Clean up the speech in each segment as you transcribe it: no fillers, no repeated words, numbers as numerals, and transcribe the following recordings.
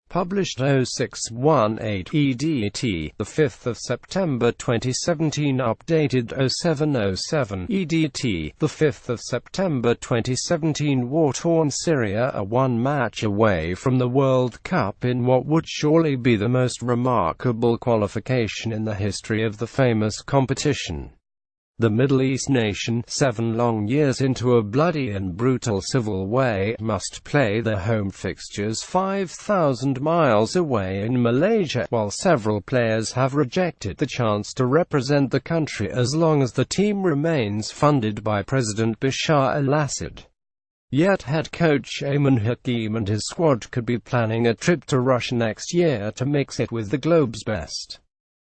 Published 0618 EDT, the 5th of September 2017. Updated 0707 EDT, the 5th of September 2017. Wartorn Syria are one match away from the World Cup in what would surely be the most remarkable qualification in the history of the famous competition. The Middle East nation, 7 long years into a bloody and brutal civil war, must play their home fixtures 5,000 miles away in Malaysia, while several players have rejected the chance to represent the country as long as the team remains funded by President Bashar alAssad. Yet head coach Ayman Hakeem and his squad could be planning a trip to Russia next year to mix it with the globe's best.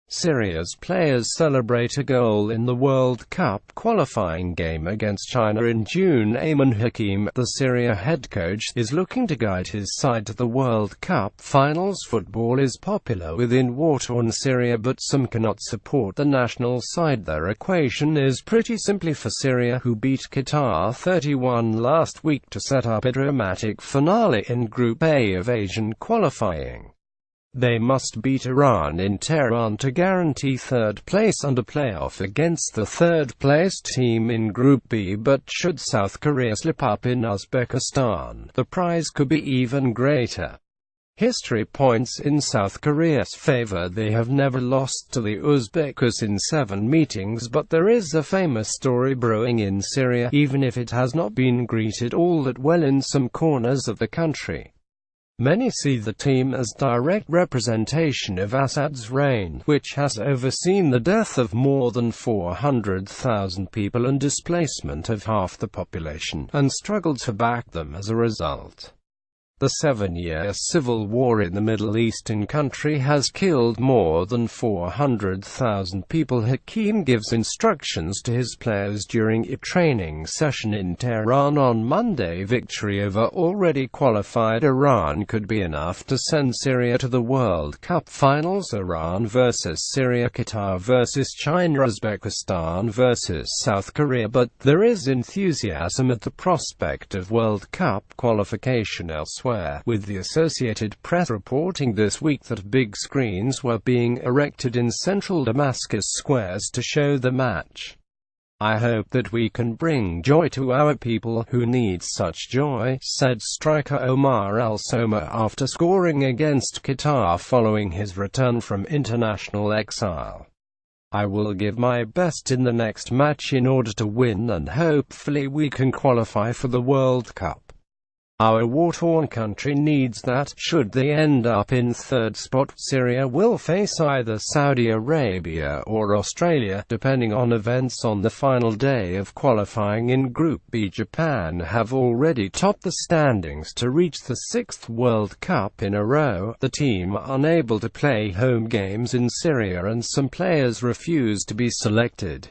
Syria's players celebrate a goal in the World Cup qualifying game against China in June. Ayman Hakeem, the Syria head coach, is looking to guide his side to the World Cup finals. Football is popular within Wartorn Syria, but some cannot support the national side. Their equation is pretty simple for Syria, who beat Qatar 31 last week to set up a dramatic finale in Group A of Asian qualifying. They must beat Iran in Tehran to guarantee third place under playoff against the third-placed team in Group B, but should South Korea slip up in Uzbekistan, the prize could be even greater. History points in South Korea's favor. They have never lost to the Uzbeks in 7 meetings, but there is a famous story brewing in Syria, even if it has not been greeted all that well in some corners of the country. Many see the team as direct representation of Assad's reign, which has overseen the death of more than 400,000 people and displacement of half the population, and struggled to back them as a result. The 7-year civil war in the Middle Eastern country has killed more than 400,000 people. Hakeem gives instructions to his players during a training session in Tehran on Monday. Victory over already qualified Iran could be enough to send Syria to the World Cup finals. Iran versus Syria, Qatar versus China, Uzbekistan versus South Korea. But there is enthusiasm at the prospect of World Cup qualification elsewhere, with the Associated Press reporting this week that big screens were being erected in central Damascus squares to show the match. "I hope that we can bring joy to our people, who need such joy," said striker Omar Al-Soma after scoring against Qatar following his return from international exile. "I will give my best in the next match in order to win, and hopefully we can qualify for the World Cup. Our war-torn country needs that." Should they end up in third spot, Syria will face either Saudi Arabia or Australia, depending on events on the final day of qualifying. In Group B, Japan have already topped the standings to reach the 6th World Cup in a row. The team are unable to play home games in Syria, and some players refuse to be selected.